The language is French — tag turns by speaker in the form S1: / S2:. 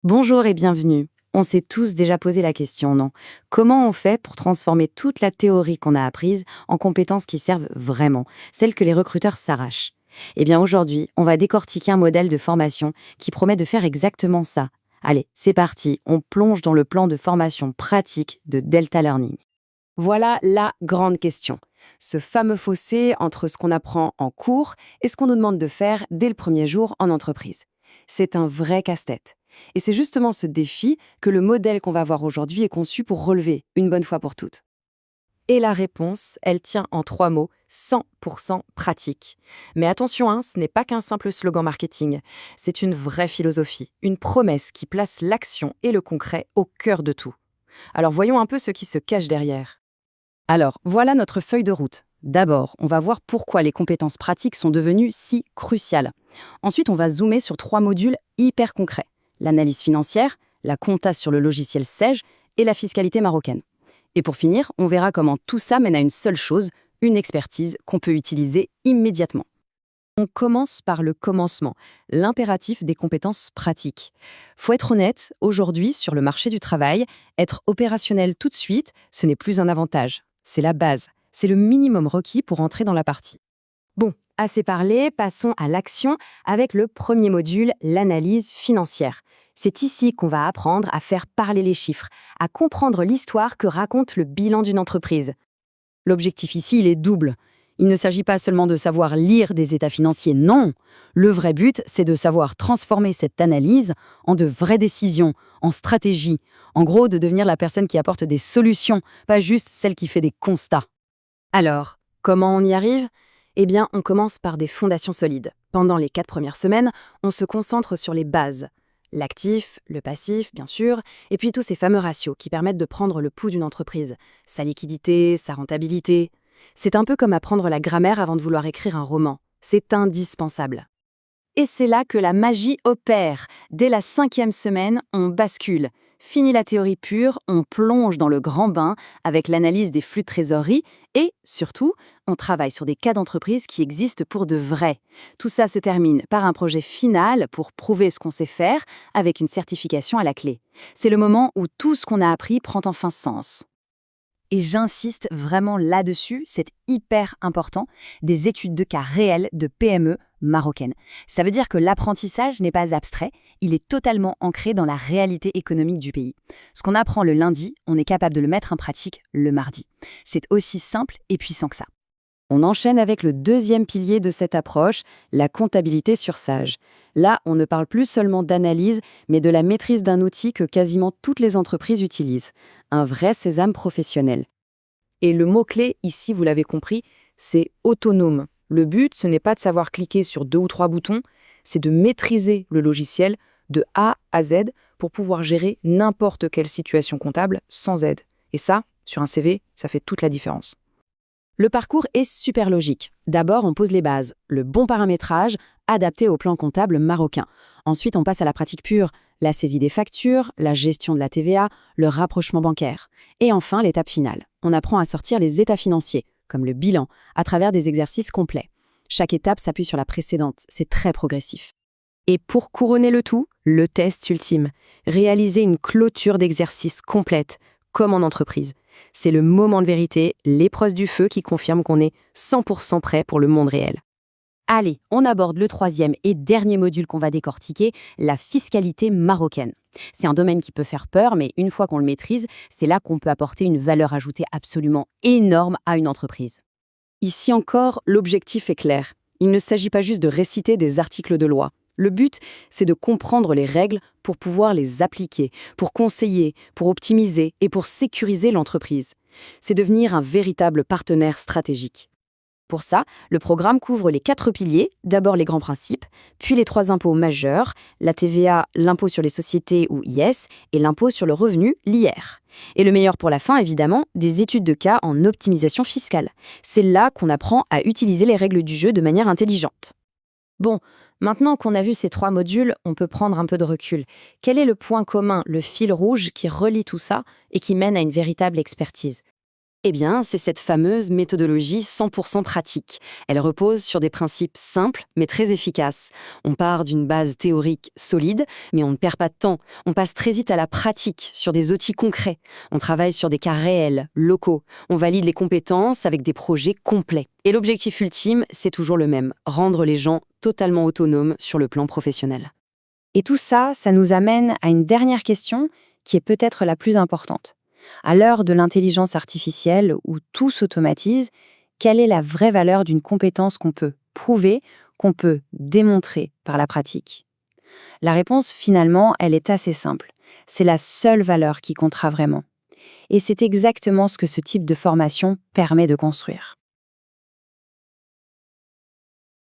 S1: Bonjour et bienvenue. On s'est tous déjà posé la question, non? Comment on fait pour transformer toute la théorie qu'on a apprise en compétences qui servent vraiment, celles que les recruteurs s'arrachent? Eh bien aujourd'hui, on va décortiquer un modèle de formation qui promet de faire exactement ça. Allez, c'est parti, on plonge dans le plan de formation pratique de Delta Learning.
S2: Voilà la grande question. Ce fameux fossé entre ce qu'on apprend en cours et ce qu'on nous demande de faire dès le premier jour en entreprise. C'est un vrai casse-tête. Et c'est justement ce défi que le modèle qu'on va voir aujourd'hui est conçu pour relever une bonne fois pour toutes. Et la réponse, elle tient en 3 mots, 100% pratique. Mais attention, ce n'est pas qu'un simple slogan marketing. C'est une vraie philosophie, une promesse qui place l'action et le concret au cœur de tout. Alors voyons un peu ce qui se cache derrière. Alors, voilà notre feuille de route. D'abord, on va voir pourquoi les compétences pratiques sont devenues si cruciales. Ensuite, on va zoomer sur 3 modules hyper concrets. L'analyse financière, la compta sur le logiciel Sage et la fiscalité marocaine. Et pour finir, on verra comment tout ça mène à une seule chose, une expertise qu'on peut utiliser immédiatement. On commence par le commencement, l'impératif des compétences pratiques. Faut être honnête, aujourd'hui, sur le marché du travail, être opérationnel tout de suite, ce n'est plus un avantage. C'est la base. C'est le minimum requis pour entrer dans la partie. Bon, assez parlé, passons à l'action avec le premier module, l'analyse financière. C'est ici qu'on va apprendre à faire parler les chiffres, à comprendre l'histoire que raconte le bilan d'une entreprise. L'objectif ici, il est double. Il ne s'agit pas seulement de savoir lire des états financiers, non. Le vrai but, c'est de savoir transformer cette analyse en de vraies décisions, en stratégie. En gros, de devenir la personne qui apporte des solutions, pas juste celle qui fait des constats. Alors, comment on y arrive? Eh bien, on commence par des fondations solides. Pendant les 4 premières semaines, on se concentre sur les bases. L'actif, le passif, bien sûr, et puis tous ces fameux ratios qui permettent de prendre le pouls d'une entreprise. Sa liquidité, sa rentabilité. C'est un peu comme apprendre la grammaire avant de vouloir écrire un roman. C'est indispensable. Et c'est là que la magie opère. Dès la 5e semaine, on bascule. Fini la théorie pure, on plonge dans le grand bain avec l'analyse des flux de trésorerie et, surtout, on travaille sur des cas d'entreprise qui existent pour de vrai. Tout ça se termine par un projet final pour prouver ce qu'on sait faire avec une certification à la clé. C'est le moment où tout ce qu'on a appris prend enfin sens. Et j'insiste vraiment là-dessus, c'est hyper important, des études de cas réelles de PME marocaines. Ça veut dire que l'apprentissage n'est pas abstrait, il est totalement ancré dans la réalité économique du pays. Ce qu'on apprend le lundi, on est capable de le mettre en pratique le mardi. C'est aussi simple et puissant que ça.
S1: On enchaîne avec le deuxième pilier de cette approche, la comptabilité sur Sage. Là, on ne parle plus seulement d'analyse, mais de la maîtrise d'un outil que quasiment toutes les entreprises utilisent. Un vrai sésame professionnel.
S2: Et le mot-clé, ici, vous l'avez compris, c'est autonome. Le but, ce n'est pas de savoir cliquer sur 2 ou 3 boutons, c'est de maîtriser le logiciel de A à Z pour pouvoir gérer n'importe quelle situation comptable sans aide. Et ça, sur un CV, ça fait toute la différence. Le parcours est super logique. D'abord, on pose les bases, le bon paramétrage adapté au plan comptable marocain. Ensuite, on passe à la pratique pure, la saisie des factures, la gestion de la TVA, le rapprochement bancaire. Et enfin, l'étape finale. On apprend à sortir les états financiers, comme le bilan, à travers des exercices complets. Chaque étape s'appuie sur la précédente, c'est très progressif. Et pour couronner le tout, le test ultime. Réaliser une clôture d'exercice complète, comme en entreprise. C'est le moment de vérité, l'épreuve du feu qui confirme qu'on est 100% prêt pour le monde réel. Allez, on aborde le troisième et dernier module qu'on va décortiquer, la fiscalité marocaine. C'est un domaine qui peut faire peur, mais une fois qu'on le maîtrise, c'est là qu'on peut apporter une valeur ajoutée absolument énorme à une entreprise. Ici encore, l'objectif est clair. Il ne s'agit pas juste de réciter des articles de loi. Le but, c'est de comprendre les règles pour pouvoir les appliquer, pour conseiller, pour optimiser et pour sécuriser l'entreprise. C'est devenir un véritable partenaire stratégique. Pour ça, le programme couvre les 4 piliers, d'abord les grands principes, puis les 3 impôts majeurs, la TVA, l'impôt sur les sociétés ou IS, et l'impôt sur le revenu, l'IR. Et le meilleur pour la fin, évidemment, des études de cas en optimisation fiscale. C'est là qu'on apprend à utiliser les règles du jeu de manière intelligente. Bon, maintenant qu'on a vu ces 3 modules, on peut prendre un peu de recul. Quel est le point commun, le fil rouge qui relie tout ça et qui mène à une véritable expertise?
S1: Eh bien, c'est cette fameuse méthodologie 100% pratique. Elle repose sur des principes simples mais très efficaces. On part d'une base théorique solide, mais on ne perd pas de temps. On passe très vite à la pratique, sur des outils concrets. On travaille sur des cas réels, locaux. On valide les compétences avec des projets complets. Et l'objectif ultime, c'est toujours le même, rendre les gens totalement autonomes sur le plan professionnel.
S2: Et tout ça, ça nous amène à une dernière question qui est peut-être la plus importante. À l'heure de l'intelligence artificielle où tout s'automatise, quelle est la vraie valeur d'une compétence qu'on peut prouver, qu'on peut démontrer par la pratique? La réponse, finalement, elle est assez simple. C'est la seule valeur qui comptera vraiment. Et c'est exactement ce que ce type de formation permet de construire.